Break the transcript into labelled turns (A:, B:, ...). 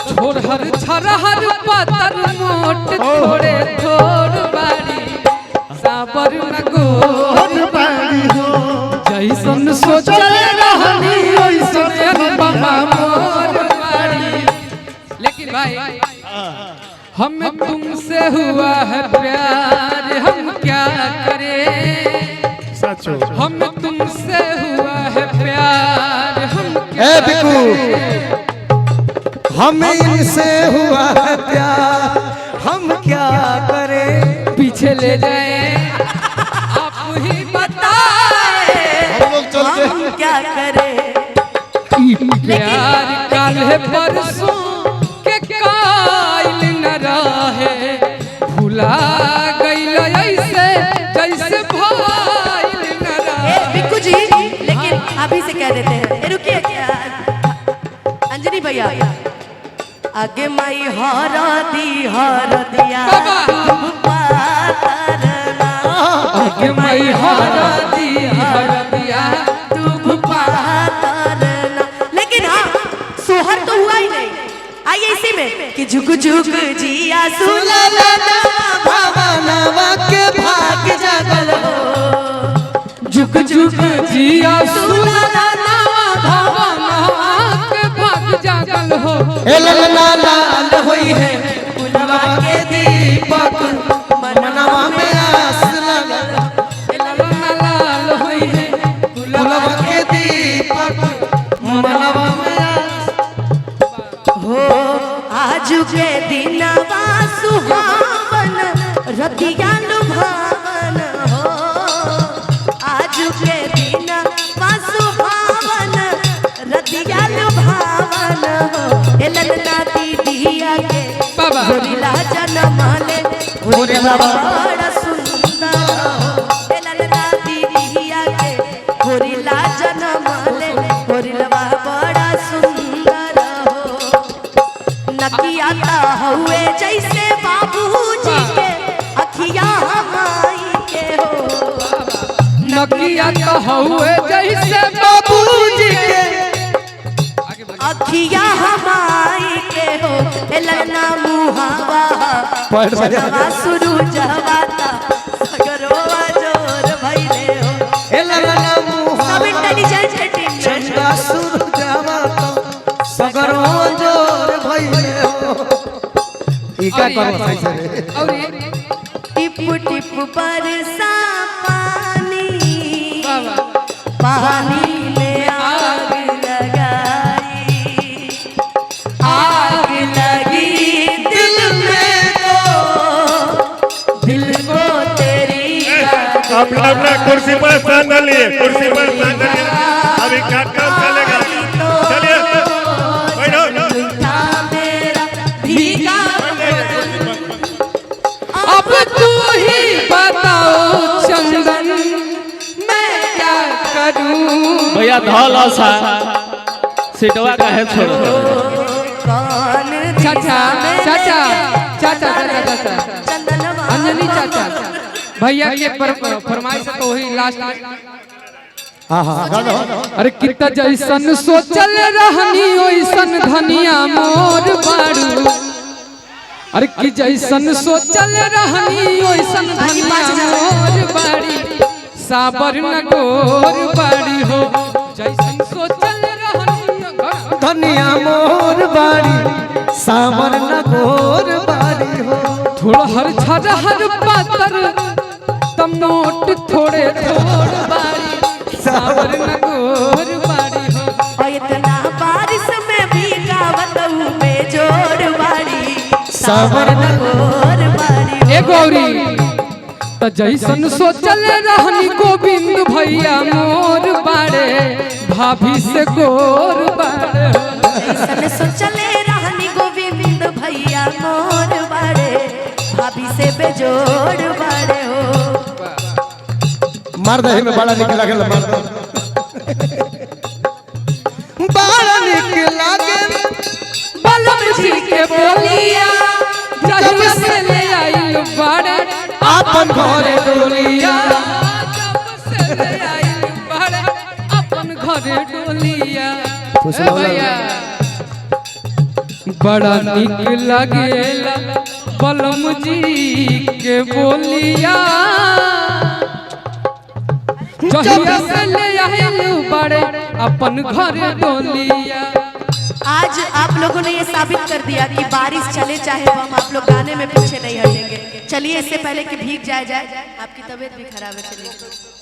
A: छोड़ हर छरहर पातर मोट थोड़े थोड़ बाड़ी साबर न गोर बाड़ी हो जैसन सोचल रहनी ओइसन बाबा मोर बाड़ी। लेकिन भाई हमें तुमसे हुआ है प्यार हम क्या करें
B: सचो
A: हमें तुमसे हुआ है प्यार हम क्या करें।
C: हमें इनसे हुआ है प्यार हम क्या करें।
A: पीछे ले जाए आप ही बताए
B: हम लोग चलते
D: हम क्या करें।
A: प्यार काले परसों के कायल न रहे भुला गइल ऐसे जैसे भाइल न रहे।
D: बिक्कू जी लेकिन अभी से कह देते हैं रुकिए क्या अंजनी भैया आगे माई हर दिया
A: आगे माई हर दिया
D: लेकिन हाँ सोहर तो हुआ ही नहीं। आइए इसी में कि झुक झुक जिया सुलाला
C: भवनवा के भाग जागल हो
A: झुक झुक जिया सुलाला के भाग जागल हो
C: ललना लाल होई है गुलवा के दीपक मनवा में आस लगल
A: ललना लाल होई है
C: गुलवा के दीपक मनवा में आस
D: हो आज के दिनवा सुहावन रतिया लुभावन हो आज के दिनवा सुहावन रतिया लुभावन हो ए ललना दीदिया के
A: बाबा
D: होरिला जन्म ले होरिला बड़ा सुंदर हो ए ललना दीदिया के होरिला जन्म ले होरिला बड़ा सुंदर हो नकिया ता हुए जैसे बाबूजी के अखिया हमाई के हो
A: नकिया तो हुए जैसे बाबूजी के
D: अखिया हमाई के हो ए ललना मुहावा
C: पैर बजा
D: शुरू जवाता सगरोवा जोर भइले हो
C: ए ललना मुहा
D: सब इंटेलिजेंस के टीम में
C: चंदा सुर जावा तो सगरो जोर भइले हो ई का करो सही से
A: और ये
D: टिप टिप बरसा पानी
A: बाबा
D: पानी में आग लगाई आग लगी दिल में तो दिल को तेरी
B: अपना कुर्सी पर स्थान डालिए कुर्सी पर स्थान डालिए अभी काम चलेगा चलिए बैठो
D: मेरा भीगा
A: अब तू ही बताओ चंदन मैं क्या करूं।
E: भैया धौला सा सिटवा का है छोड़ो
D: कौन
A: चाचा चाचा चाचा चाचा चाचा
D: चंदनवा
A: अंजनी चाचा भैया के फरमाइश तो वही लास्ट
C: हां हां
A: अरे कितना जैसन सोचल रहनी ओइसन धनिया मोर बाड़ू अरे कि जैसन सोचल रहनी ओइसन धनिया मोर बाड़ी साबर न गोर बाड़ी हो जैसन सोचल रहनी
C: धनिया मोर बाड़ी सावर न गोर बाड़ी हो
A: थोड़ा हर छरहर पातर तम नोट थोड़े थोड़ बाड़ी साबर न गोर बाड़ी हो
D: और इतना बारिश में भी गावत में जोड़ बाड़ी सावर न गोर बाड़ी
A: ए गौरी त जैसन सोचल रहनी गोविंद भैया मोर बाड़े भाभी से गोर बाड़े
D: जैसन सोचले रहनी गोविंद भैया मोर बाड़े भाभी से बेजोड़ बाड़े हो
C: मार दही में बड़ा निक लागल मार दे बड़ा निक लागल
A: बलम जी के बोलिया जब से ले आई बाड़े
C: अपन घरे डोलिया
A: जब से ले आई बाड़े अपन घरे डोलिया
C: खुश रहो।
A: भैया बड़ा निक लगेला बलम जी के बोलिया जहिया से ले आइल बड़े अपन घर डोलिया।
D: आज आप लोगों ने ये साबित कर दिया कि बारिश चले चाहे हम आप लोग गाने में पीछे नहीं हटेंगे। चलिए इससे पहले कि भीग जाए आपकी तबीयत भी खराब है, चलिए।